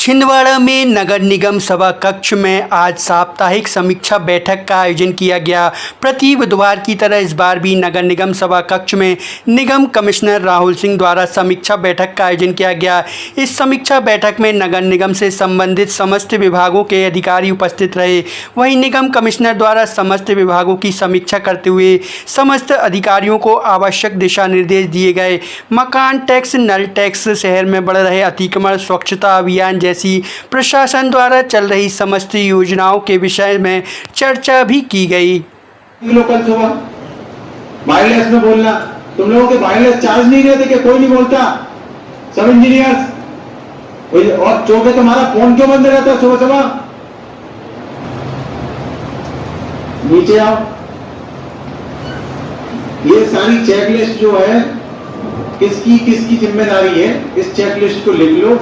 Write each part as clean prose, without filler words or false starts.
छिंदवाड़ा में नगर निगम सभा कक्ष में आज साप्ताहिक समीक्षा बैठक का आयोजन किया गया। प्रति बुधवार की तरह इस बार भी नगर निगम सभा कक्ष में निगम कमिश्नर राहुल सिंह द्वारा समीक्षा बैठक का आयोजन किया गया। इस समीक्षा बैठक में नगर निगम से संबंधित समस्त विभागों के अधिकारी उपस्थित रहे। वहीं निगम कमिश्नर द्वारा समस्त विभागों की समीक्षा करते हुए समस्त अधिकारियों को आवश्यक दिशा निर्देश दिए गए। मकान टैक्स, नल टैक्स, शहर में बढ़ रहे अतिक्रमण, स्वच्छता अभियान जैसी प्रशासन द्वारा चल रही समस्त योजनाओं के विषय में चर्चा भी की गई। लोकल सभा वायरलेस में बोलना, तुम लोगों के वायरलेस चार्ज नहीं रहते कि कोई नहीं बोलता, सब इंजीनियर्स, और चौके तुम्हारा फोन क्यों बंद रहता है सुबह सुबह? नीचे आओ। ये सारी चेकलिस्ट जो है किसकी जिम्मेदारी है, इस चेकलिस्ट को लिख लो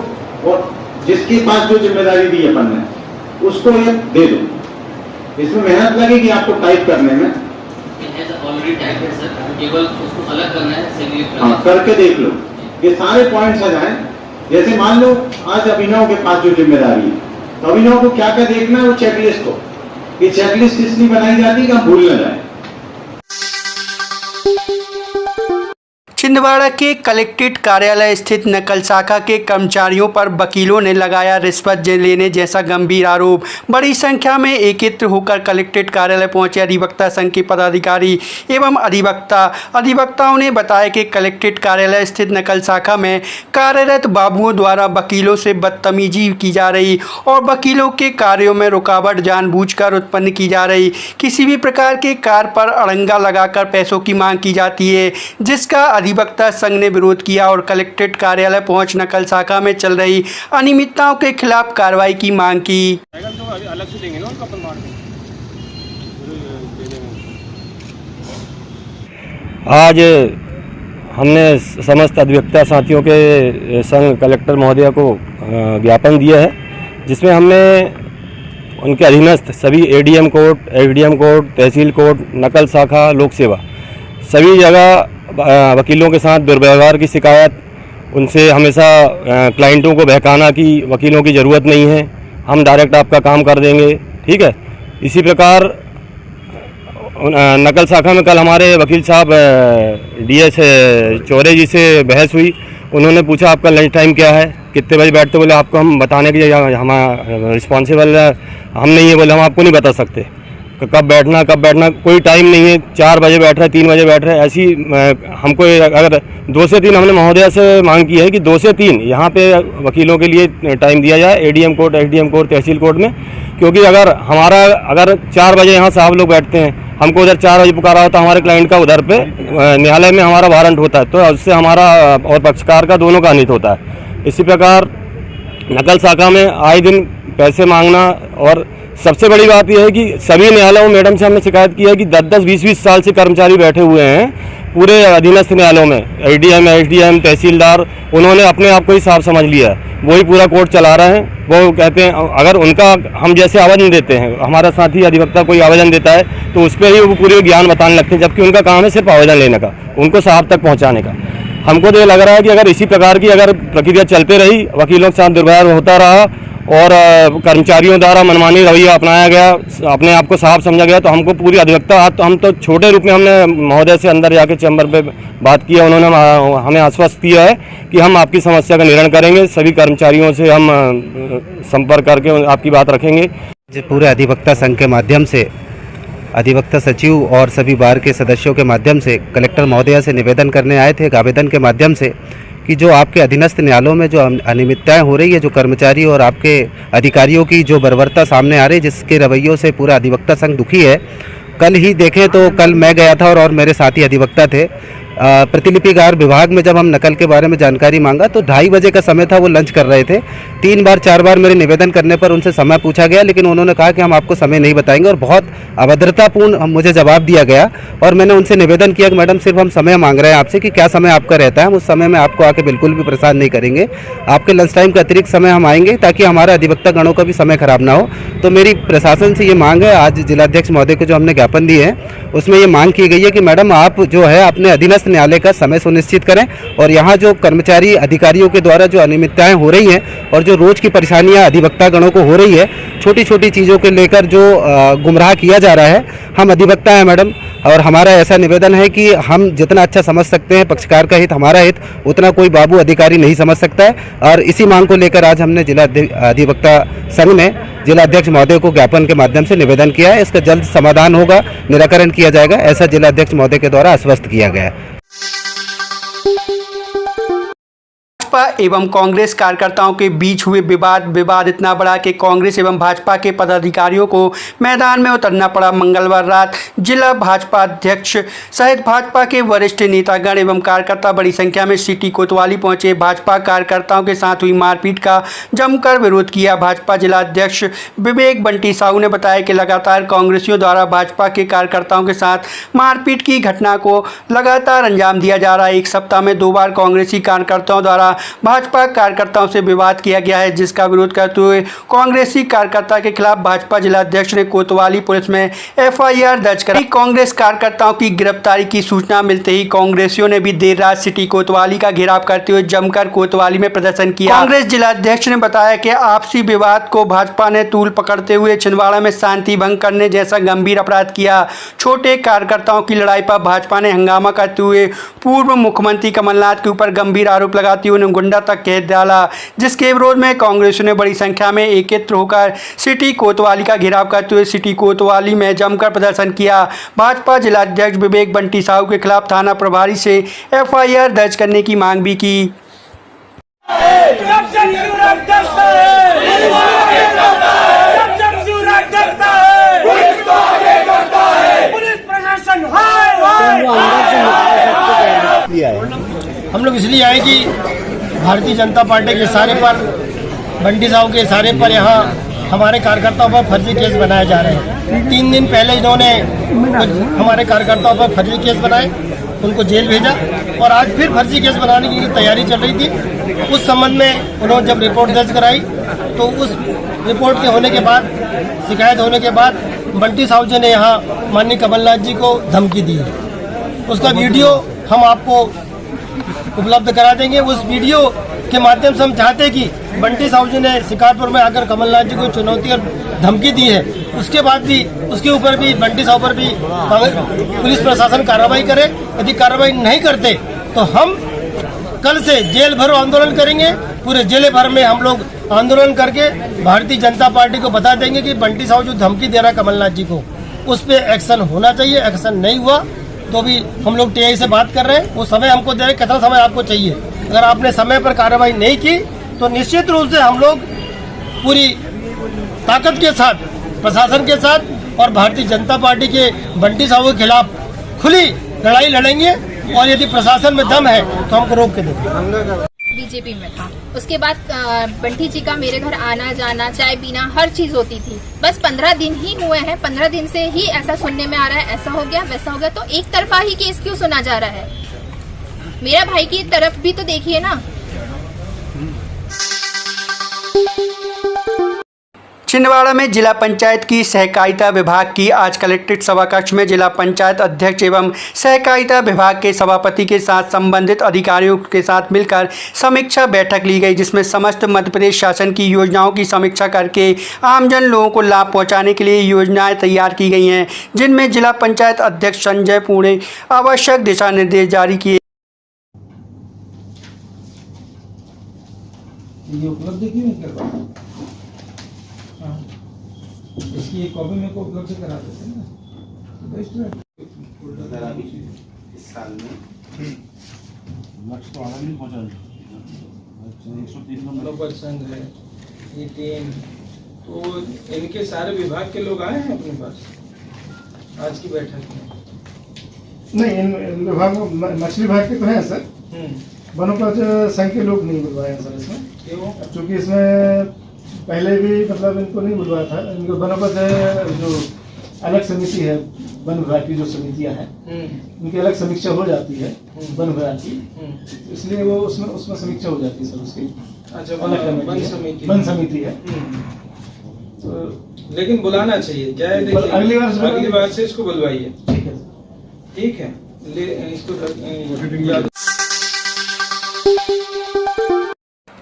और जिसके पास जो जिम्मेदारी दी अपन ने उसको ये दे दो। इसमें मेहनत लगेगी आपको टाइप करने में। ऑलरेडी टाइप है सर, केवल उसको अलग करना है, सेग्रीगेट करना है। करके देख लो, ये सारे पॉइंट्स आ जाए। जैसे मान लो आज अभिनव के पास जो जिम्मेदारी है, तो अभिनव को क्या क्या देखना है, वो चेकलिस्ट को। ये चेकलिस्ट इसलिए बनाई जाती है कि हम भूल न जाए। छिंदवाड़ा के कलेक्ट्रेट कार्यालय स्थित नकल शाखा के कर्मचारियों पर वकीलों ने लगाया रिश्वत लेने जैसा गंभीर आरोप। बड़ी संख्या में एकत्र होकर कलेक्ट्रेट कार्यालय पहुंचे अधिवक्ता संघ के पदाधिकारी एवं अधिवक्ताओं ने बताया कि कलेक्ट्रेट कार्यालय स्थित नकल शाखा में कार्यरत बाबुओं द्वारा वकीलों से बदतमीजी की जा रही और वकीलों के कार्यों में रुकावट जानबूझकर उत्पन्न की जा रही। किसी भी प्रकार के कार्य पर अड़ंगा लगाकर पैसों की मांग की जाती है, जिसका अधिवक्ता संघ ने विरोध किया और कलेक्ट्रेट कार्यालय पहुंच नकल शाखा में चल रही अनियमितताओं के खिलाफ कार्रवाई की मांग की। आज हमने समस्त अधिवक्ता साथियों के संघ कलेक्टर महोदय को ज्ञापन दिया है, जिसमें हमने उनके अधीनस्थ सभी एडीएम कोर्ट, एसडीएम कोर्ट, तहसील कोर्ट, नकल शाखा, लोक सेवा सभी जगह वकीलों के साथ दुर्व्यवहार की शिकायत, उनसे हमेशा क्लाइंटों को बहकाना कि वकीलों की ज़रूरत नहीं है, हम डायरेक्ट आपका काम कर देंगे, ठीक है। इसी प्रकार नकल शाखा में कल हमारे वकील साहब डीएस चौरे जी से बहस हुई। उन्होंने पूछा आपका लंच टाइम क्या है, कितने बजे बैठते, बोले आपको हम बताने के लिए हम रिस्पॉन्सिबल हम नहीं है, बोले हम आपको नहीं बता सकते कब बैठना कोई टाइम नहीं है। 4 बजे बैठ रहा है, 3 बजे बैठ रहा है, ऐसी हमको अगर 2 से 3 हमने महोदया से मांग की है कि 2 से 3 यहाँ पे वकीलों के लिए टाइम दिया जाए, एडीएम कोर्ट, एसडीएम कोर्ट, तहसील कोर्ट में। क्योंकि अगर 4 बजे यहाँ साहब लोग बैठते हैं, हमको उधर 4 बजे पुकारा होता है, हमारे क्लाइंट का उधर पे न्यायालय में हमारा वारंट होता है, तो उससे हमारा और पक्षकार का दोनों का अनित होता है। इसी प्रकार नकल शाखा में आए दिन पैसे मांगना, और सबसे बड़ी बात यह है कि सभी न्यायालयों, मैडम से हमने शिकायत की है कि 10-10, 20-20 साल से कर्मचारी बैठे हुए हैं पूरे अधीनस्थ न्यायालयों में, एडीएम, एसडीएम, तहसीलदार, उन्होंने अपने आप को ही साफ समझ लिया है, वही पूरा कोर्ट चला रहे हैं। वो कहते हैं अगर उनका हम जैसे आवेदन देते हैं, हमारा साथी अधिवक्ता कोई आवेदन देता है तो उस पर ही वो पूरे ज्ञान बताने लगते हैं, जबकि उनका काम है सिर्फ आवेदन लेने का, उनको साहब तक पहुँचाने का। हमको तो ये लग रहा है कि अगर इसी प्रकार की अगर प्रक्रिया चलते रही, वकीलों के साथ दुर्व्यवहार होता रहा और कर्मचारियों द्वारा मनमानी रवैया अपनाया गया, अपने आप को साफ समझा गया, तो हमको पूरी अधिवक्ता, तो हम तो छोटे रूप में हमने महोदय से अंदर जाके चैम्बर पे बात किया। उन्होंने हमें आश्वस्त किया है कि हम आपकी समस्या का निवारण करेंगे, सभी कर्मचारियों से हम संपर्क करके आपकी बात रखेंगे। पूरे अधिवक्ता संघ के माध्यम से अधिवक्ता सचिव और सभी बार के सदस्यों के माध्यम से कलेक्टर महोदया से निवेदन करने आए थे, एक आवेदन के माध्यम से, कि जो आपके अधीनस्थ न्यायालयों में जो अनियमितताएं हो रही है, जो कर्मचारी और आपके अधिकारियों की जो बर्बरता सामने आ रही है, जिसके रवैयों से पूरा अधिवक्ता संघ दुखी है। कल ही देखें तो कल मैं गया था और मेरे साथी अधिवक्ता थे, प्रतिलिपिकार विभाग में जब हम नकल के बारे में जानकारी मांगा तो 2:30 बजे का समय था, वो लंच कर रहे थे। 3 बार 4 बार मेरे निवेदन करने पर उनसे समय पूछा गया, लेकिन उन्होंने कहा कि हम आपको समय नहीं बताएंगे, और बहुत अभद्रतापूर्ण मुझे जवाब दिया गया। और मैंने उनसे निवेदन किया कि मैडम सिर्फ हम समय मांग रहे हैं आपसे कि क्या समय आपका रहता है, हम उस समय में आपको आके बिल्कुल भी परेशान नहीं करेंगे, आपके लंच टाइम का अतिरिक्त समय हम आएंगे ताकि हमारे अधिवक्ता गणों का भी समय खराब ना हो। तो मेरी प्रशासन से ये मांग है, आज जिलाध्यक्ष महोदय को जो हमने ज्ञापन दिए हैं उसमें ये मांग की गई है कि मैडम आप जो है अपने अधीनस्थ अधीनस्थ न्यायालय का समय सुनिश्चित करें और यहाँ जो कर्मचारी अधिकारियों के द्वारा जो अनियमितताएं हो रही हैं और जो रोज़ की परेशानियाँ अधिवक्ता गणों को हो रही है, छोटी छोटी चीज़ों को लेकर जो गुमराह किया जा रहा है, हम अधिवक्ता हैं मैडम, और हमारा ऐसा निवेदन है कि हम जितना अच्छा समझ सकते हैं पक्षकार का हित, हमारा हित, उतना कोई बाबू अधिकारी नहीं समझ सकता है। और इसी मांग को लेकर आज हमने जिला अधिवक्ता संघ में जिला अध्यक्ष महोदय को ज्ञापन के माध्यम से निवेदन किया है। इसका जल्द समाधान होगा, निराकरण किया जाएगा, ऐसा जिला अध्यक्ष महोदय के द्वारा आश्वस्त किया गया है। भाजपा एवं कांग्रेस कार्यकर्ताओं के बीच हुए विवाद इतना बड़ा कि कांग्रेस एवं भाजपा के पदाधिकारियों को मैदान में उतरना पड़ा। मंगलवार रात जिला भाजपा अध्यक्ष सहित भाजपा के वरिष्ठ नेतागण एवं कार्यकर्ता बड़ी संख्या में सिटी कोतवाली पहुंचे। भाजपा कार्यकर्ताओं के साथ हुई मारपीट का जमकर विरोध किया। भाजपा जिला अध्यक्ष विवेक बंटी साहू ने बताया कि लगातार कांग्रेसियों द्वारा भाजपा के कार्यकर्ताओं के साथ मारपीट की घटना को लगातार अंजाम दिया जा रहा है। एक सप्ताह में 2 बार कांग्रेसी कार्यकर्ताओं द्वारा भाजपा कार्यकर्ताओं से विवाद किया गया है, जिसका विरोध करते हुए कांग्रेसी कार्यकर्ता के खिलाफ भाजपा जिला अध्यक्ष ने कोतवाली पुलिस में एफआईआर दर्ज कराई। कांग्रेस कार्यकर्ताओं की गिरफ्तारी की सूचना मिलते ही कांग्रेसियों ने भी देर रात सिटी कोतवाली का घेराव करते हुए जमकर कोतवाली में प्रदर्शन किया। कांग्रेस जिला अध्यक्ष ने बताया कि आपसी विवाद को भाजपा ने तूल पकड़ते हुए छिंदवाड़ा में शांति भंग करने जैसा गंभीर अपराध किया। छोटे कार्यकर्ताओं की लड़ाई पर भाजपा ने हंगामा करते हुए पूर्व मुख्यमंत्री कमलनाथ के ऊपर गंभीर आरोप लगाते हुए गुंडा तक कह डाला, जिसके विरोध में कांग्रेस ने बड़ी संख्या में एकत्र होकर सिटी कोतवाली का घेराव करते हुए सिटी कोतवाली में जमकर प्रदर्शन किया। भाजपा जिला अध्यक्ष विवेक बंटी साहू के खिलाफ थाना प्रभारी से एफआईआर दर्ज करने की मांग भी की। हम लोग इसलिए आए कि भारतीय जनता पार्टी के इशारे पर, बंटी साहू के इशारे पर यहाँ हमारे कार्यकर्ताओं पर फर्जी केस बनाए जा रहे हैं। 3 दिन पहले इन्होंने हमारे कार्यकर्ताओं पर फर्जी केस बनाए, उनको जेल भेजा और आज फिर फर्जी केस बनाने की तैयारी चल रही थी। उस संबंध में उन्होंने जब रिपोर्ट दर्ज कराई तो उस रिपोर्ट के होने के बाद, शिकायत होने के बाद बंटी साहू जी ने यहाँ माननीय कमलनाथ जी को धमकी दी है। उसका वीडियो हम आपको उपलब्ध करा देंगे। उस वीडियो के माध्यम से हम चाहते हैं कि बंटी साहू जी ने शिकारपुर में आकर कमलनाथ जी को चुनौती और धमकी दी है, उसके बाद भी उसके ऊपर भी बंटी साहू पर भी पुलिस प्रशासन कार्रवाई करे। यदि कार्रवाई नहीं करते तो हम कल से जेल भरो आंदोलन करेंगे। पूरे जिले भर में हम लोग आंदोलन करके भारतीय जनता पार्टी को बता देंगे कि बंटी साहू जो धमकी दे रहा है कमलनाथ जी को, उस पर एक्शन होना चाहिए। एक्शन नहीं हुआ तो भी हम लोग टीआई से बात कर रहे हैं, वो समय हमको दे रहे हैं, कितना समय आपको चाहिए। अगर आपने समय पर कार्रवाई नहीं की तो निश्चित रूप से हम लोग पूरी ताकत के साथ, प्रशासन के साथ और भारतीय जनता पार्टी के बंटी साहू के खिलाफ खुली लड़ाई लड़ेंगे और यदि प्रशासन में दम है तो हमको रोक के देंगे। बीजेपी में था, उसके बाद बंटी जी का मेरे घर आना जाना, चाय पीना, हर चीज होती थी। बस 15 दिन ही हुए हैं, 15 दिन से ही ऐसा सुनने में आ रहा है, ऐसा हो गया वैसा हो गया। तो एक तरफा ही केस क्यों सुना जा रहा है? मेरा भाई की तरफ भी तो देखिए ना। छिंदवाड़ा में जिला पंचायत की सहकारिता विभाग की आज कलेक्ट्रेट सभाकक्ष में जिला पंचायत अध्यक्ष एवं सहकारिता विभाग के सभापति के साथ संबंधित अधिकारियों के साथ मिलकर समीक्षा बैठक ली गई, जिसमें समस्त मध्य प्रदेश शासन की योजनाओं की समीक्षा करके आमजन लोगों को लाभ पहुंचाने के लिए योजनाएं तैयार की गई हैं, जिनमें जिला पंचायत अध्यक्ष संजय पुणे आवश्यक दिशा निर्देश जारी किए। इसकी एक कॉपी मेरे को उपलब्ध करा देते हैं ना, तो बेस्ट है। इस साल में लक्ष्य तो आना नहीं पहुँचा, 103 नंबर संघ है, ये टीम, तो इनके सारे विभाग के लोग आए हैं अपने पास आज की बैठक में। नहीं, इन विभाग मछली विभाग के तो हैं सर, वनोपज संघ के लोग नहीं बुलवाए हैं सर इसमें। क्यों? क्योंकि इसमें पहले भी मतलब इनको नहीं बुलवाया था। इनको वनोपज जो अलग समिति है, वन विभाग की जो समितियां हैं, उनकी अलग समीक्षा हो जाती है वन विभाग की, इसलिए वो उसमें समीक्षा हो जाती है सर उसकी। अच्छा, वन समिति है। तो लेकिन बुलाना चाहिए क्या है, अगली बार से इसको बुलवाइए। ठीक है, ठीक है, इसको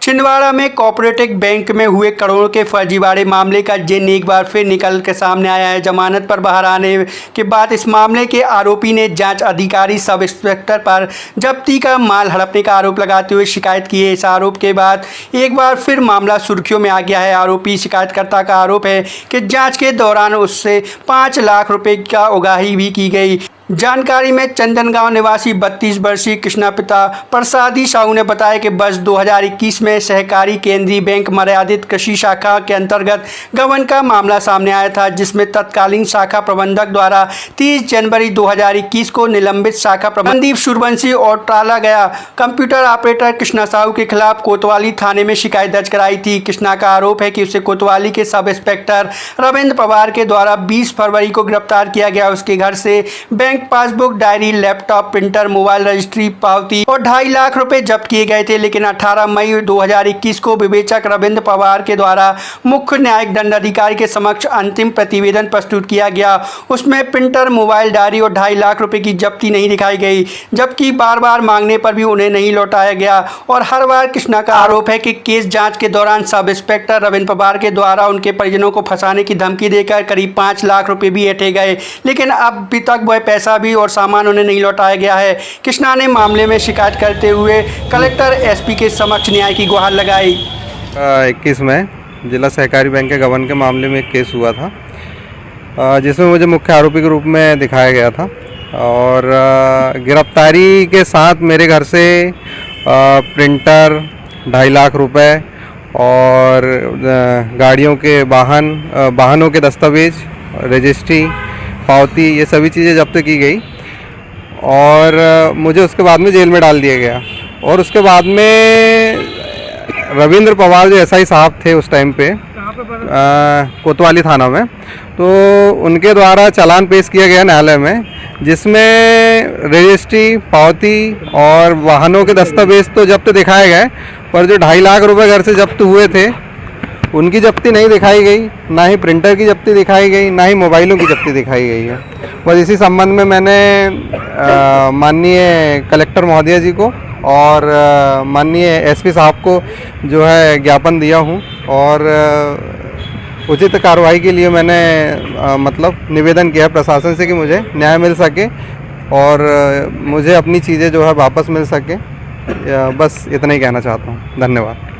छिंदवाड़ा में कोऑपरेटिव बैंक में हुए करोड़ों के फर्जीवाड़े मामले का जिन एक बार फिर निकल के सामने आया है। जमानत पर बाहर आने के बाद इस मामले के आरोपी ने जांच अधिकारी सब इंस्पेक्टर पर जब्ती का माल हड़पने का आरोप लगाते हुए शिकायत की है। इस आरोप के बाद एक बार फिर मामला सुर्खियों में आ गया है। आरोपी शिकायतकर्ता का आरोप है कि जाँच के दौरान उससे 5 लाख रुपये का उगाही भी की गई। जानकारी में चंदनगांव निवासी 32 वर्षीय कृष्णा पिता प्रसादी साहू ने बताया कि वर्ष 2021 में सहकारी केंद्रीय बैंक मर्यादित कृषि शाखा के अंतर्गत गबन का मामला सामने आया था, जिसमें तत्कालीन शाखा प्रबंधक द्वारा 30 जनवरी 2021 को निलंबित शाखा प्रबंधक सूर्यवंशी और टाला गया कंप्यूटर ऑपरेटर कृष्णा साहू के खिलाफ कोतवाली थाने में शिकायत दर्ज कराई थी। कृष्णा का आरोप है कि उसे कोतवाली के सब इंस्पेक्टर रविंद्र पवार के द्वारा 20 फरवरी को गिरफ्तार किया गया। उसके घर से bank passbook, diary, laptop, printer, mobile registry, पावती और 2.5 लाख रुपए जब्त किए गए थे। लेकिन 18 मई 2021 को विवेचक रविंद्र पवार के द्वारा मुख्य न्यायिक दंडाधिकारी के समक्ष अंतिम प्रतिवेदन प्रस्तुत किया गया। उसमें प्रिंटर, मोबाइल, डायरी और 2.5 लाख रुपए की जब्ती नहीं दिखाई गई, जबकि बार बार मांगने पर भी उन्हें नहीं लौटाया गया। और हर बार कृष्णा का आरोप है कि केस जाँच के दौरान सब इंस्पेक्टर रविंद्र पवार के द्वारा उनके परिजनों को फंसाने की धमकी देकर करीब 5 लाख रुपए भी ऐंठे गए, लेकिन अभी तक वह पैसा भी और सामान उन्हें नहीं लौटाया गया है। कृष्णा ने मामले में शिकायत करते हुए कलेक्टर एसपी के समक्ष न्याय की गुहार लगाई। 21 में जिला सहकारी बैंक के गबन के मामले में एक केस हुआ था, जिसमें मुझे मुख्य आरोपी के रूप में दिखाया गया था और गिरफ्तारी के साथ मेरे घर से प्रिंटर, 2.5 लाख रुपए और गाड़ियों के वाहनों के दस्तावेज, रजिस्ट्री, पावती, ये सभी चीज़ें जब्त की गई और मुझे उसके बाद में जेल में डाल दिया गया। और उसके बाद में रविंद्र पवार जो एसआई साहब थे उस टाइम पे कोतवाली थाना में, तो उनके द्वारा चालान पेश किया गया न्यायालय में, जिसमें रजिस्ट्री, पावती और वाहनों के दस्तावेज तो जब्त दिखाए गए, पर जो 2.5 लाख रुपए घर से जब्त हुए थे उनकी जब्ती नहीं दिखाई गई, ना ही प्रिंटर की जब्ती दिखाई गई, ना ही मोबाइलों की जब्ती दिखाई गई है। बस इसी संबंध में मैंने माननीय कलेक्टर महोदय जी को और माननीय एसपी साहब को जो है ज्ञापन दिया हूँ और उचित कार्रवाई के लिए मैंने मतलब निवेदन किया प्रशासन से कि मुझे न्याय मिल सके और मुझे अपनी चीज़ें जो है वापस मिल सके। बस इतना ही कहना चाहता हूँ। धन्यवाद।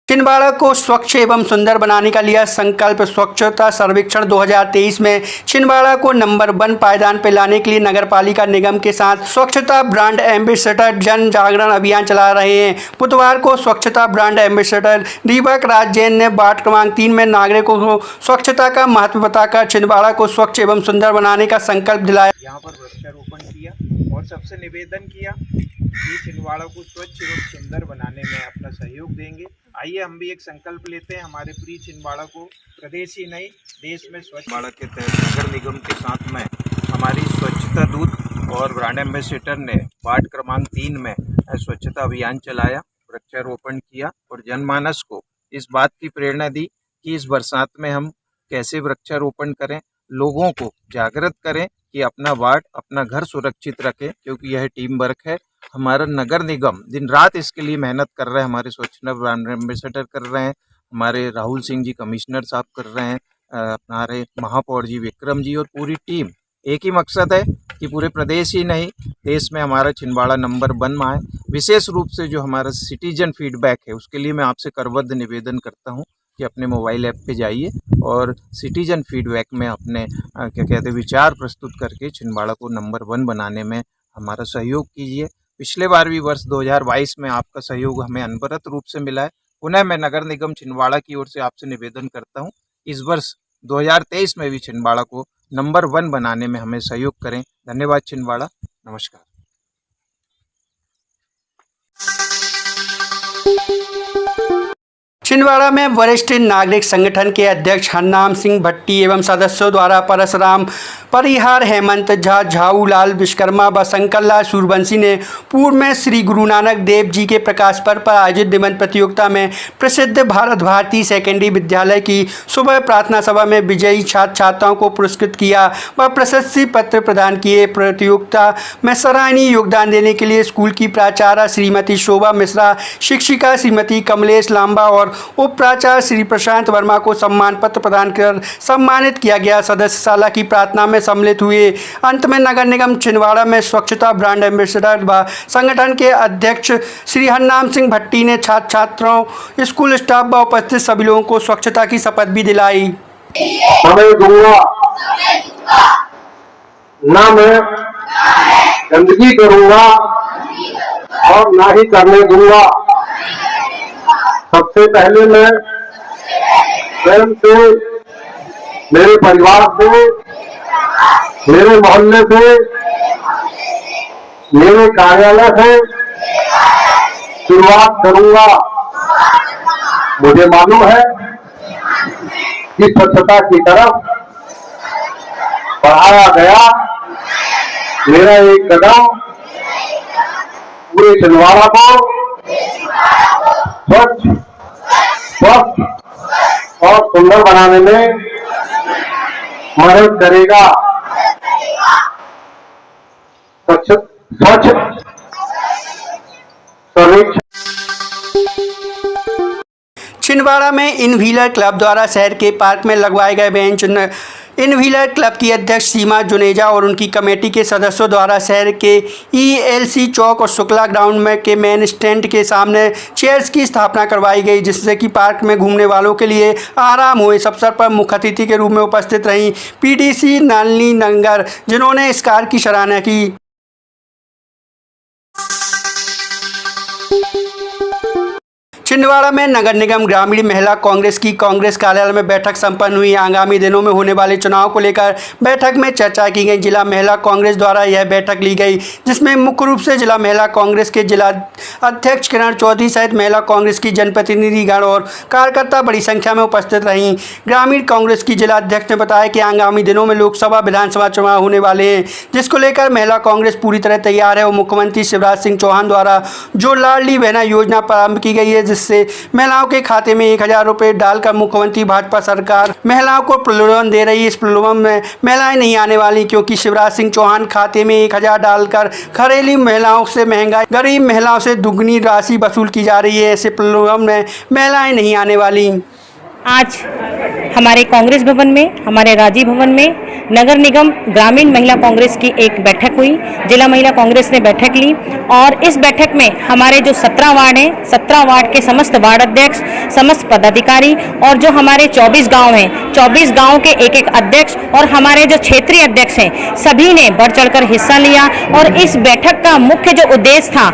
छिंदवाड़ा को स्वच्छ एवं सुंदर बनाने का लिया संकल्प। स्वच्छता सर्वेक्षण 2023 में छिंदवाड़ा को नंबर 1 पायदान पर लाने के लिए नगरपालिका निगम के साथ स्वच्छता ब्रांड एम्बेसडर जन जागरण अभियान चला रहे हैं। बुधवार को स्वच्छता ब्रांड एम्बेसडर दीपक राज जैन ने वार्ड क्रमांक 3 में नागरिकों को स्वच्छता का महत्व बताकर छिंदवाड़ा को स्वच्छ एवं सुंदर बनाने का संकल्प दिलाया। यहाँ पर वृक्षारोपण किया और सबसे निवेदन किया कि छिंदवाड़ा को स्वच्छ एवं सुंदर बनाने में अपना सहयोग देंगे। आइए हम भी एक संकल्प लेते हैं, हमारे प्रिय छिंदवाड़ा को प्रदेश ही नहीं देश में स्वच्छ। छिंदवाड़ा के तहत नगर निगम के साथ में हमारी स्वच्छता दूत और ब्रांड एम्बेसडर ने वार्ड क्रमांक 3 में स्वच्छता अभियान चलाया, वृक्षारोपण किया और जनमानस को इस बात की प्रेरणा दी कि इस बरसात में हम कैसे वृक्षारोपण करें, लोगों को जागृत करें कि अपना वार्ड, अपना घर सुरक्षित रखें, क्योंकि यह टीम वर्क है। हमारा नगर निगम दिन रात इसके लिए मेहनत कर रहे हैं। हमारे स्वच्छता ब्रांड एम्बेसडर कर रहे हैं, हमारे राहुल सिंह जी कमिश्नर साहब कर रहे हैं, हमारे महापौर जी विक्रम जी और पूरी टीम। एक ही मकसद है कि पूरे प्रदेश ही नहीं देश में हमारा छिंदवाड़ा नंबर 1 में आए। विशेष रूप से जो हमारा सिटीजन फीडबैक है उसके लिए मैं आपसे करबद्ध निवेदन करता हूं कि अपने मोबाइल ऐप पे जाइए और सिटीजन फीडबैक में अपने क्या कहते हैं विचार प्रस्तुत करके छिंदवाड़ा को नंबर 1 बनाने में हमारा सहयोग कीजिए। पिछले बार भी वर्ष 2022 में आपका सहयोग हमें अनवरत रूप से मिला है। पुनः मैं नगर निगम छिंदवाड़ा की ओर से आपसे निवेदन करता हूं, इस वर्ष 2023 में भी छिंदवाड़ा को नंबर 1 बनाने में हमें सहयोग करें। धन्यवाद छिंदवाड़ा, नमस्कार। छिंदवाड़ा में वरिष्ठ नागरिक संगठन के अध्यक्ष हरनाम सिंह भट्टी एवं सदस्यों द्वारा परसराम परिहार, हेमंत झा, झाऊलाल विश्वकर्मा व शंकरलाल सूर्यवंशी ने पूर्व में श्री गुरु नानक देव जी के प्रकाश पर्व पर आयोजित निबंध प्रतियोगिता में प्रसिद्ध भारत भारती सेकेंडरी विद्यालय की सुबह प्रार्थना सभा में विजयी छात्र छात्राओं को पुरस्कृत किया व प्रशस्ति पत्र प्रदान किए। प्रतियोगिता में सराहनीय योगदान देने के लिए स्कूल की प्राचार्य श्रीमती शोभा मिश्रा, शिक्षिका श्रीमती कमलेश लांबा और उप प्राचार्य श्री प्रशांत वर्मा को सम्मान पत्र प्रदान कर सम्मानित किया गया। सदस्यशाला की प्रार्थना में सम्मिलित हुए। अंत में नगर निगम छिंदवाड़ा में स्वच्छता ब्रांड एम्बेसडर व संगठन के अध्यक्ष श्री हरनाम सिंह भट्टी ने छात्र छात्राओं, स्कूल स्टाफ व उपस्थित सभी लोगों को स्वच्छता की शपथ भी दिलाई। समय दूंगा ना मैं गंदगी करूंगा और ना ही करने दूंगा। सबसे पहले मैं स्वयं से, मेरे परिवार से, मेरे मोहल्ले से, मेरे कार्यालय से शुरुआत करूंगा। मुझे मालूम है कि स्वच्छता की तरफ बढ़ाया गया मेरा एक कदम पूरे छिंदवाड़ा को स्वच्छ, स्वस्थ और सुंदर बनाने में मदद करेगा। स्वच्छ सर्वेक्षण। छिंदवाड़ा में इनव्हीलर क्लब द्वारा शहर के पार्क में लगवाए गए बेंच इनव्हीलर क्लब की अध्यक्ष सीमा जुनेजा और उनकी कमेटी के सदस्यों द्वारा शहर के ELC चौक और शुक्ला ग्राउंड में के मेन स्टैंड के सामने चेयर्स की स्थापना करवाई गई, जिससे कि पार्क में घूमने वालों के लिए आराम हो। इस अवसर पर मुख्य अतिथि के रूप में उपस्थित रहीं PDC नलिनी नंगर, जिन्होंने इस कार्य की सराहना की। छिंदवाड़ा में नगर निगम ग्रामीण महिला कांग्रेस की कांग्रेस कार्यालय में बैठक संपन्न हुई। आगामी दिनों में होने वाले चुनाव को लेकर बैठक में चर्चा की गई। जिला महिला कांग्रेस द्वारा यह बैठक ली गई, जिसमें मुख्य रूप से जिला महिला कांग्रेस के जिला अध्यक्ष किरण चौधरी सहित महिला कांग्रेस की जनप्रतिनिधिगण और कार्यकर्ता बड़ी संख्या में उपस्थित रहीं। ग्रामीण कांग्रेस की जिला अध्यक्ष ने बताया कि आगामी दिनों में लोकसभा विधानसभा चुनाव होने वाले हैं, जिसको लेकर महिला कांग्रेस पूरी तरह तैयार है और मुख्यमंत्री शिवराज सिंह चौहान द्वारा जो लाडली बहना योजना प्रारंभ की गई है, जिससे महिलाओं के खाते में 1000 रुपये डालकर मुख्यमंत्री भाजपा सरकार महिलाओं को प्रलोभन दे रही है। इस प्रलोभन में महिलाएं नहीं आने वाली, क्योंकि शिवराज सिंह चौहान खाते में 1000 डालकर घरेलू महिलाओं से महंगाई, गरीब महिलाओं से दुगनी राशि वसूल की जा रही है। ऐसे प्रलोभन में महिलाएं नहीं आने वाली। आज हमारे कांग्रेस भवन में, हमारे राजीव भवन में नगर निगम ग्रामीण महिला कांग्रेस की एक बैठक हुई। जिला महिला कांग्रेस ने बैठक ली और इस बैठक में हमारे जो 17 वार्ड हैं, 17 वार्ड के समस्त वार्ड अध्यक्ष, समस्त पदाधिकारी और जो हमारे 24 गांव हैं, 24 गांव के एक अध्यक्ष और हमारे जो क्षेत्रीय अध्यक्ष हैं, सभी ने बढ़ चढ़कर हिस्सा लिया। और इस बैठक का मुख्य जो उद्देश्य था,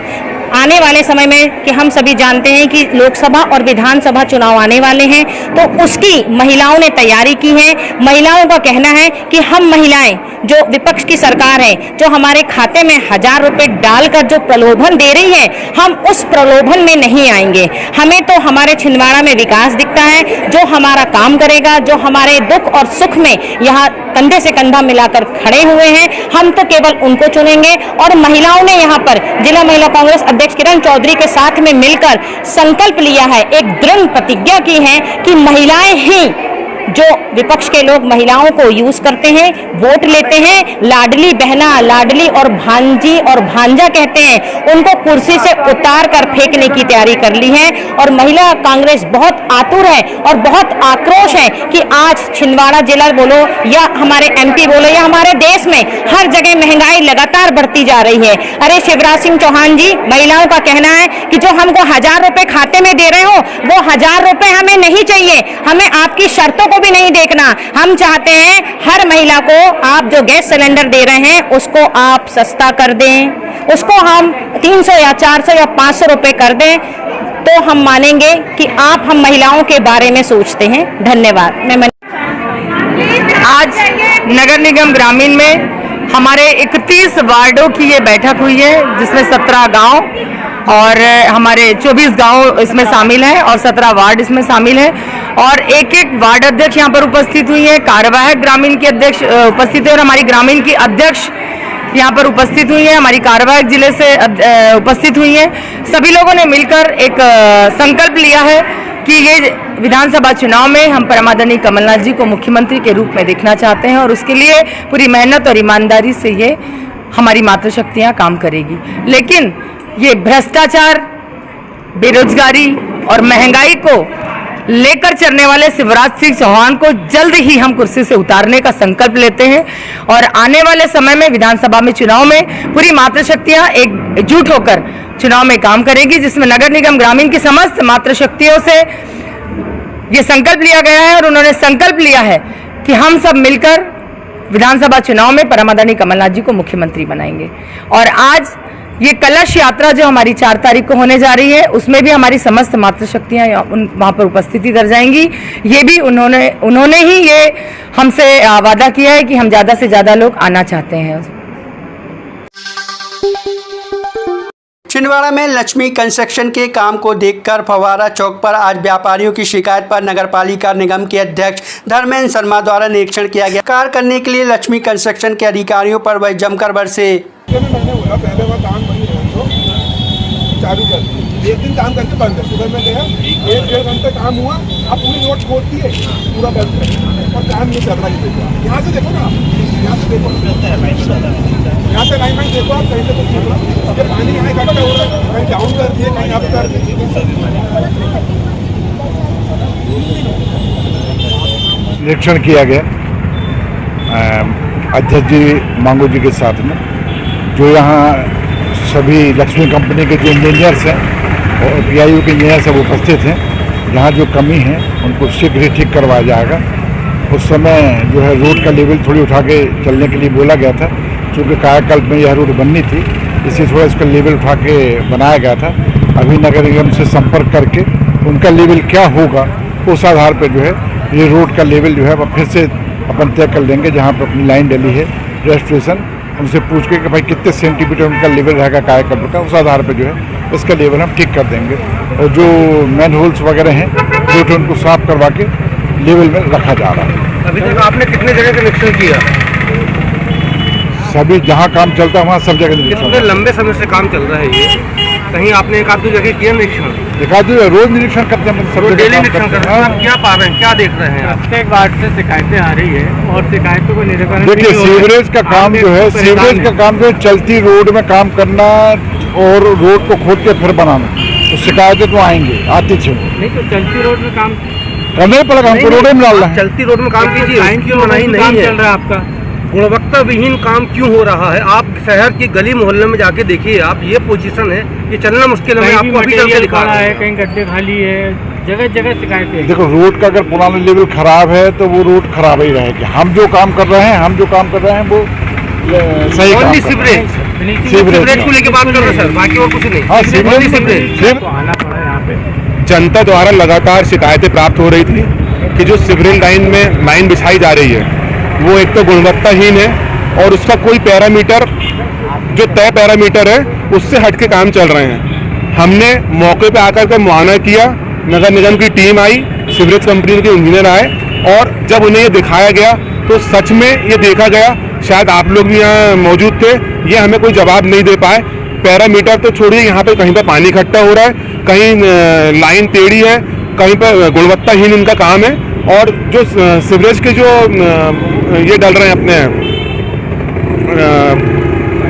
आने वाले समय में कि हम सभी जानते हैं कि लोकसभा और विधानसभा चुनाव आने वाले हैं, तो उसकी महिलाओं ने तैयारी की है। महिलाओं का कहना है कि हम महिलाएं, जो विपक्ष की सरकार है, जो हमारे खाते में 1000 रुपये डालकर जो प्रलोभन दे रही है, हम उस प्रलोभन में नहीं आएंगे। हमें तो हमारे छिंदवाड़ा में विकास दिखता है, जो हमारा काम करेगा, जो हमारे दुख और सुख में यहाँ कंधे से कंधा मिलाकर खड़े हुए हैं, हम तो केवल उनको चुनेंगे। और महिलाओं ने यहाँ पर जिला महिला कांग्रेस अध्यक्ष किरण चौधरी के साथ में मिलकर संकल्प लिया है, एक दृढ़ प्रतिज्ञा की है कि महिलाएं ही, जो विपक्ष के लोग महिलाओं को यूज करते हैं, वोट लेते हैं, लाडली बहना, लाडली और भांजी और भांजा कहते हैं, उनको कुर्सी से उतार कर फेंकने की तैयारी कर ली है। और महिला कांग्रेस बहुत आतुर है और बहुत आक्रोश है कि आज छिंदवाड़ा जिला बोलो या हमारे MP बोलो या हमारे देश में हर जगह महंगाई लगातार बढ़ती जा रही है। अरे शिवराज सिंह चौहान जी, महिलाओं का कहना है कि जो हमको 1000 रुपये खाते में दे रहे हो, वो 1000 रुपये हमें नहीं चाहिए, हमें आपकी शर्तों भी नहीं देखना। हम चाहते हैं हर महिला को आप जो गैस सिलेंडर दे रहे हैं उसको आप सस्ता कर दें, उसको हम 300 या 400 या 500 रुपए कर दें, तो हम मानेंगे कि आप हम महिलाओं के बारे में सोचते हैं। धन्यवाद। आज नगर निगम ग्रामीण में हमारे 31 वार्डों की ये बैठक हुई है, जिसमें 17 गांव और हमारे 24 गांव इसमें शामिल हैं और 17 वार्ड इसमें शामिल हैं और एक एक वार्ड अध्यक्ष यहाँ पर उपस्थित हुई हैं, कार्यवाहक ग्रामीण की अध्यक्ष उपस्थित है और हमारी ग्रामीण की अध्यक्ष यहाँ पर उपस्थित हुई हैं, हमारी कार्यवाहक जिले से उपस्थित हुई हैं। सभी लोगों ने मिलकर एक संकल्प लिया है कि ये विधानसभा चुनाव में हम परमादरणीय कमलनाथ जी को मुख्यमंत्री के रूप में देखना चाहते हैं और उसके लिए पूरी मेहनत और ईमानदारी से ये हमारी मातृशक्तियाँ काम करेगी। लेकिन ये भ्रष्टाचार, बेरोजगारी और महंगाई को लेकर चलने वाले शिवराज सिंह चौहान को जल्द ही हम कुर्सी से उतारने का संकल्प लेते हैं और आने वाले समय में विधानसभा में चुनाव में पूरी मातृशक्तियां एकजुट होकर चुनाव में काम करेगी, जिसमें नगर निगम ग्रामीण की समस्त मातृशक्तियों से ये संकल्प लिया गया है और उन्होंने संकल्प लिया है कि हम सब मिलकर विधानसभा चुनाव में परमादरणीय कमलनाथ जी को मुख्यमंत्री बनाएंगे। और आज ये कलश यात्रा जो हमारी 4 तारीख को होने जा रही है, उसमें भी हमारी समस्त मातृशक्तियां वहां पर उपस्थिति कर जाएंगी। ये भी उन्होंने ही ये हमसे वादा किया है कि हम ज़्यादा से ज़्यादा लोग आना चाहते हैं। छिंदवाड़ा में लक्ष्मी कंस्ट्रक्शन के काम को देखकर फव्वारा चौक पर आज व्यापारियों की शिकायत पर नगरपालिका निगम के अध्यक्ष धर्मेंद्र शर्मा द्वारा निरीक्षण किया गया। कार्य करने के लिए लक्ष्मी कंस्ट्रक्शन के अधिकारियों पर वह जमकर बरसे। पहले वह काम बनी है तो चालू कर दिए, एक दिन काम करके बंद है। सुबह में गया, 1-1.5 घंटे काम हुआ, अब पूरी रोड खोद दिए, पूरा बंद है और काम नहीं चल रहा है। यहाँ से देखो ना, यहाँ से देखो, यहाँ से लाइन देखो आप, कहीं से कुछ चल रहा है, पानी यहाँ इकट्ठा हो रहा है, कहीं डाउन कर दिए, कहीं अप कर दिए। निरीक्षण किया गया अध्यक्ष जी मांगू जी के साथ में, जो यहाँ सभी लक्ष्मी कंपनी के जो इंजीनियर्स हैं और PIU के इंजीनियर्स सब उपस्थित हैं। जहाँ जो कमी है उनको शीघ्र ही ठीक करवाया जाएगा। उस समय जो है रोड का लेवल थोड़ी उठा के चलने के लिए बोला गया था, क्योंकि कायाकल्प में यह रोड बननी थी, इसलिए थोड़ा इसका लेवल उठा के बनाया गया था। अभी नगर निगम से संपर्क करके उनका लेवल क्या होगा उस आधार पर जो है ये रोड का लेवल जो है फिर से अपन तय कर लेंगे। जहाँ पर अपनी लाइन डली है रेजिस्ट्रेशन, उनसे पूछ के कि भाई कितने सेंटीमीटर उनका लेवल रहेगा कायाकल्प का, उस आधार पर जो है इसका लेवल हम ठीक कर देंगे। और जो मैन होल्स वगैरह हैं जो उनको साफ करवा के लेवल में रखा जा रहा है। अभी तक आपने कितने जगह का निरीक्षण किया? सभी जहाँ काम चलता है वहाँ सब जगह निरीक्षण। कितने लंबे समय से काम चल रहा है ये? कहीं आपने एक आध दो जगह किया निरीक्षण? दिखा दो, रोज निरीक्षण करते हैं, सब डेली निरीक्षण करते हैं। आप क्या पा रहे हैं, क्या देख रहे हैं? प्रत्येक वार्ड से शिकायतें आ रही है और शिकायतों को निराकरण। देखिए सीवरेज का काम जो है, सीवरेज का काम जो चलती रोड में काम करना और रोड को खोद के फिर बनाना, तो शिकायतें तो आएंगी, आती थी। नहीं तो चलती रोड में काम करना ही पड़ेगा हमको, रोड में डालना है। चलती रोड में काम कीजिए, लाइन क्यों बनाई नहीं है? चल रहा है आपका गुणवत्ता विहीन काम क्यों हो रहा है? आप शहर की गली मोहल्ले में जाके देखिए, आप ये पोजीशन है, ये चलना मुश्किल है। आपको अभी चल के दिखा रहा है, कहीं गड्ढे खाली है, जगह जगह शिकायतें। देखो रोड का अगर पुराना लेवल खराब है तो वो रोड खराब ही रहेगी। हम जो काम कर रहे हैं वो सही काम कर रहे हैं। सीवरेज को लेके बात कर रहे हैं सर, बाकी और कुछ नहीं। हाँ सीवरेज आना पड़ा यहाँ पे। जनता द्वारा लगातार शिकायतें प्राप्त हो रही थी कि जो सीवरेज लाइन में लाइन बिछाई जा रही है वो एक तो गुणवत्ताहीन है और उसका कोई पैरामीटर जो तय पैरामीटर है उससे हट के काम चल रहे हैं। हमने मौके पे आकर के मुआयना किया, नगर निगम की टीम आई, सीवरेज कंपनी के इंजीनियर आए और जब उन्हें ये दिखाया गया तो सच में ये देखा गया, शायद आप लोग भी यहाँ मौजूद थे, ये हमें कोई जवाब नहीं दे पाए। पैरामीटर तो छोड़िए, यहाँ पे कहीं पर पानी इकट्ठा हो रहा है, कहीं लाइन टेढ़ी है, कहीं पर गुणवत्ताहीन इनका काम है। और जो सीवरेज के जो ये डल रहे हैं अपने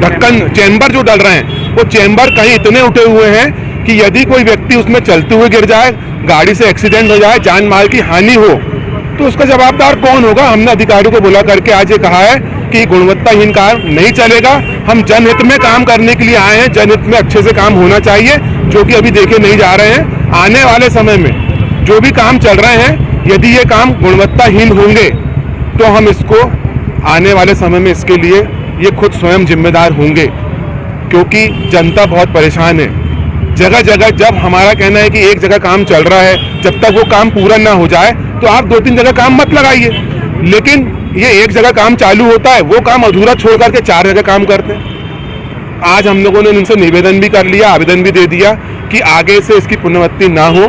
ढक्कन चैम्बर जो डल रहे हैं, वो चैम्बर कहीं इतने उठे हुए हैं कि यदि कोई व्यक्ति उसमें चलते हुए गिर जाए, गाड़ी से एक्सीडेंट हो जाए, जान माल की हानि हो, तो उसका जवाबदार कौन होगा? हमने अधिकारियों को बुला करके आज ये कहा है कि गुणवत्ताहीन काम नहीं चलेगा। हम जनहित में काम करने के लिए आए हैं, जनहित में अच्छे से काम होना चाहिए, जो कि अभी देखे नहीं जा रहे हैं। आने वाले समय में जो भी काम चल रहे हैं, यदि ये काम गुणवत्ताहीन होंगे तो हम इसको आने वाले समय में इसके लिए ये खुद स्वयं जिम्मेदार होंगे, क्योंकि जनता बहुत परेशान है। जगह जगह जब हमारा कहना है कि एक जगह काम चल रहा है, जब तक वो काम पूरा ना हो जाए तो आप 2-3 जगह काम मत लगाइए, लेकिन ये एक जगह काम चालू होता है, वो काम अधूरा छोड़ करके 4 जगह काम करते हैं। आज हम लोगों ने उनसे निवेदन भी कर लिया, आवेदन भी दे दिया कि आगे से इसकी पुनरावृत्ति ना हो,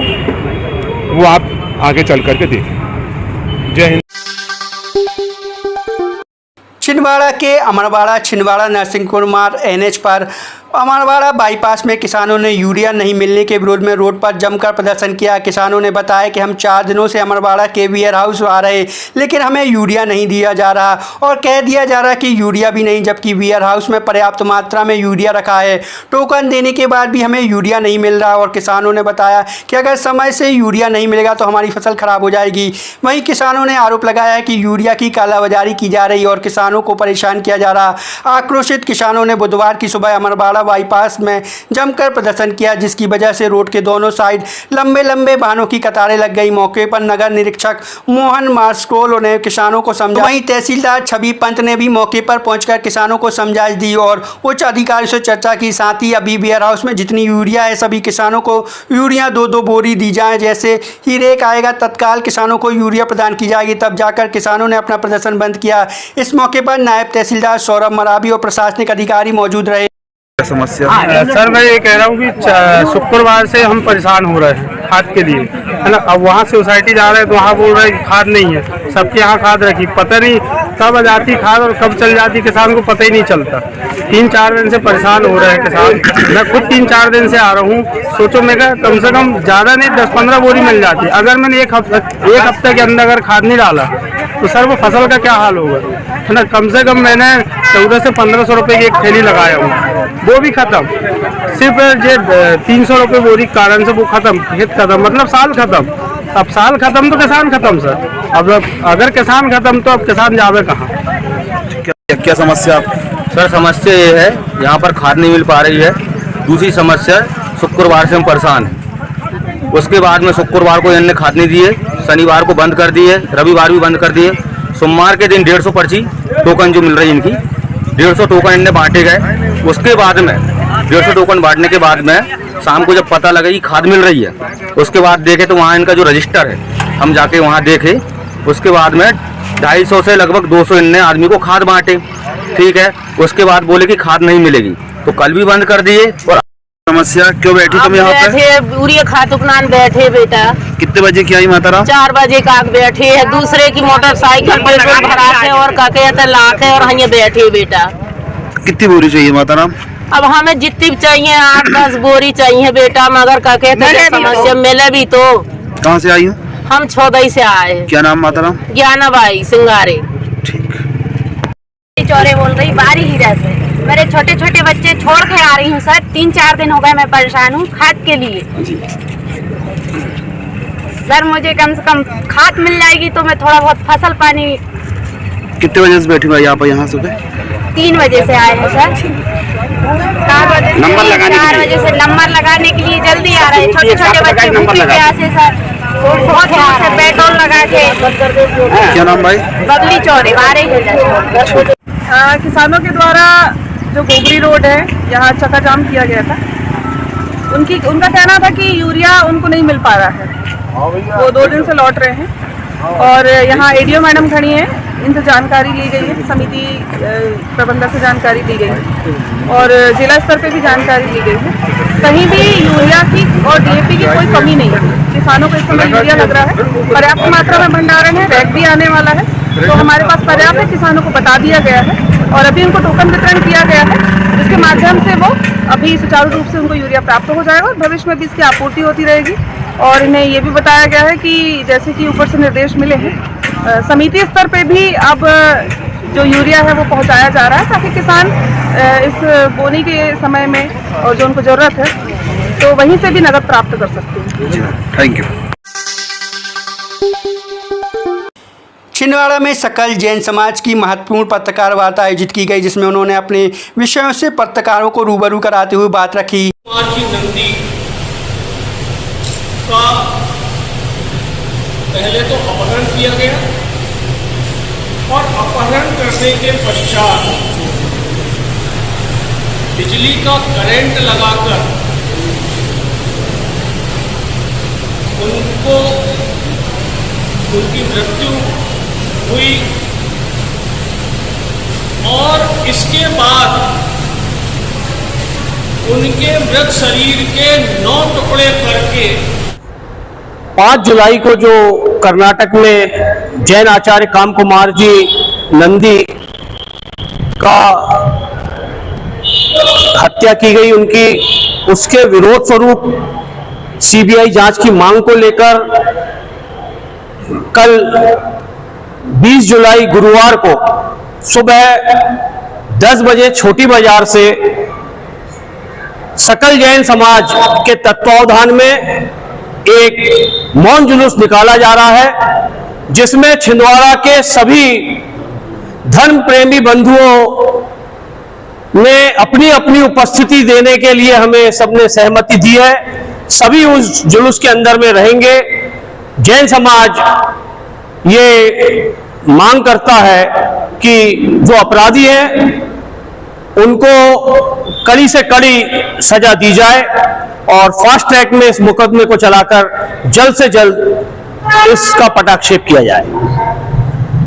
वो आप आगे चल करके देखें। जय हिंद। छिंदवाड़ा के अमरवाड़ा छिंदवाड़ा नरसिंह कुमार NH पर अमरवाड़ा बाईपास में किसानों ने यूरिया नहीं मिलने के विरोध में रोड पर जमकर प्रदर्शन किया। किसानों ने बताया कि हम 4 दिनों से अमरवाड़ा के वेयर हाउस आ रहे, लेकिन हमें यूरिया नहीं दिया जा रहा और कह दिया जा रहा कि यूरिया भी नहीं, जबकि वेयर हाउस में पर्याप्त मात्रा में यूरिया रखा है। टोकन देने के बाद भी हमें यूरिया नहीं मिल रहा और किसानों ने बताया कि अगर समय से यूरिया नहीं मिलेगा तो हमारी फसल खराब हो जाएगी। वहीं किसानों ने आरोप लगाया है कि यूरिया की कालाबाजारी की जा रही और किसानों को परेशान किया जा रहा। आक्रोशित किसानों ने बुधवार की सुबह अमरवाड़ा बाईपास में जमकर प्रदर्शन किया, जिसकी वजह से रोड के दोनों साइड लंबे लंबे वाहनों की कतारें लग गई। मौके पर नगर निरीक्षक मोहन मार्स्कोल ने किसानों को समझाया। वहीं तहसीलदार छवि पंत ने भी मौके पर पहुंचकर किसानों को समझाइश दी और उच्च अधिकारियों से चर्चा की। साथ ही अभी वेयर हाउस में जितनी यूरिया है सभी किसानों को यूरिया 2-2 बोरी दी जाए। जैसे ही रेक आएगा तत्काल किसानों को यूरिया प्रदान की जाएगी। तब जाकर किसानों ने अपना प्रदर्शन बंद किया। इस मौके पर नायब तहसीलदार सौरभ मरावी और प्रशासनिक अधिकारी मौजूद रहे। समस्या सर, मैं ये कह रहा हूँ कि शुक्रवार से हम परेशान हो रहे हैं खाद के लिए, है ना। अब वहाँ सोसाइटी जा रहे हैं तो वहाँ बोल रहे हैं कि खाद नहीं है। सबके यहाँ खाद रखी, पता नहीं कब आ जाती खाद और कब चल जाती, किसान को पता ही नहीं चलता। 3-4 दिन से परेशान हो रहे हैं किसान। मैं खुद 3-4 दिन से आ रहा हूँ। सोचो मेरा कम से कम ज़्यादा नहीं 10-15 बोरी मिल जाती। अगर मैंने एक हफ्ते के अंदर अगर खाद नहीं डाला तो सर वो फसल का क्या हाल होगा, है ना। कम से कम मैंने 1400 से 1500 रुपये की एक थैली लगाया हूँ, वो भी खत्म। सिर्फ ये 300 रुपये बोरी के कारण से वो खत्म, खेत खत्म, मतलब साल खत्म। अब साल खत्म तो किसान खत्म सर। अब अगर किसान खत्म तो अब किसान जावे कहाँ? क्या समस्या सर? समस्या ये है यहाँ पर खाद नहीं मिल पा रही है। दूसरी समस्या शुक्रवार से हम परेशान हैं। उसके बाद में शुक्रवार को इन्होंने खाद नहीं दिए, शनिवार को बंद कर दिए, रविवार भी बंद कर दिए। सोमवार के दिन 150 पर्ची टोकन जो मिल रही इनकी 150 टोकन इनने बांटे गए। उसके बाद में 150 टोकन बांटने के बाद में शाम को जब पता लगा कि खाद मिल रही है, उसके बाद देखे तो वहाँ इनका जो रजिस्टर है हम जाके वहाँ देखे। उसके बाद में 250 से लगभग 200 इनने आदमी को खाद बांटे, ठीक है। उसके बाद बोले कि खाद नहीं मिलेगी, तो कल भी बंद कर दिए। और समस्या क्यों बैठी तुम यहाँ पे? यूरिया खाद उपनान बैठे बेटा। कितने बजे की आई माताराम? 4 बजे का बैठे है। दूसरे की मोटरसाइकिल पेट्रोल भराते और काके लाके और यहाँ बैठे बेटा। कितनी बोरी चाहिए माताराम? अब हमें जितनी चाहिए 8-10 बोरी चाहिए बेटा, मगर काके समस्या मिले भी तो। कहाँ से आई हो? हम छौदई से आए। क्या नाम माताराम? ज्ञानाबाई सिंगारे। चौरे बोल रही बारी हीरा से। मेरे छोटे छोटे बच्चे छोड़ के आ रही हूँ सर। 3-4 दिन हो गए मैं परेशान हूँ खाद के लिए। सर मुझे कम से कम खाद मिल जाएगी तो मैं थोड़ा बहुत फसल पानी। कितने बजे से बैठी हुई यहाँ पर? यहाँ सुबह 3 बजे से आए हैं सर। 4 बजे से नंबर लगाने के लिए जल्दी आ रहे हैं। छोटे छोटे बच्चे भूखे प्यासे सर, बहुत दूर से पेट्रोल लगा के। क्या नाम भाई? बबली चौरे बारे। किसानों के द्वारा जो गोबरी रोड है यहाँ चक्का जाम किया गया था। उनका कहना था कि यूरिया उनको नहीं मिल पा रहा है। वो 2 दिन से लौट रहे हैं और यहाँ एडीओ मैडम खड़ी हैं, इनसे जानकारी ली गई है, समिति प्रबंधक से जानकारी ली गई है और जिला स्तर पे भी जानकारी ली गई है। कहीं भी यूरिया की और डीएपी की कोई कमी नहीं है। किसानों को इस समय यूरिया लग रहा है, पर्याप्त मात्रा में भंडारण है, रैक भी आने वाला है, तो हमारे पास पर्याप्त है। किसानों को बता दिया गया है और अभी उनको टोकन वितरण किया गया है, जिसके माध्यम से वो अभी सुचारू रूप से उनको यूरिया प्राप्त हो जाएगा और भविष्य में भी इसकी आपूर्ति होती रहेगी। और इन्हें ये भी बताया गया है कि जैसे कि ऊपर से निर्देश मिले हैं, समिति स्तर पे भी अब जो यूरिया है वो पहुंचाया जा रहा है ताकि किसान इस बोनी के समय में और जो उनको ज़रूरत है तो वहीं से भी नकद प्राप्त कर सकते हैं। Thank you. छिंदवाड़ा में सकल जैन समाज की महत्वपूर्ण पत्रकार वार्ता आयोजित की गई, जिसमें उन्होंने अपने विषयों से पत्रकारों को रूबरू कराते हुए बात रखी। नंदी का पहले तो अपहरण किया गया और अपहरण करने के पश्चात बिजली का करंट लगाकर उनको उनकी मृत्यु हुई और इसके बाद उनके मृत शरीर के 9 टुकड़े करके 5 जुलाई को जो कर्नाटक में जैन आचार्य काम कुमार जी नंदी का हत्या की गई उनकी, उसके विरोध स्वरूप सीबीआई जांच की मांग को लेकर कल 20 जुलाई गुरुवार को सुबह 10 बजे छोटी बाजार से सकल जैन समाज के तत्वावधान में एक मौन जुलूस निकाला जा रहा है, जिसमें छिंदवाड़ा के सभी धर्म प्रेमी बंधुओं ने अपनी अपनी उपस्थिति देने के लिए हमें सबने सहमति दी है। सभी उस जुलूस के अंदर में रहेंगे। जैन समाज ये मांग करता है कि जो अपराधी हैं उनको कड़ी से कड़ी सजा दी जाए और फास्ट ट्रैक में इस मुकदमे को चलाकर जल्द से जल्द इसका पटाक्षेप किया जाए।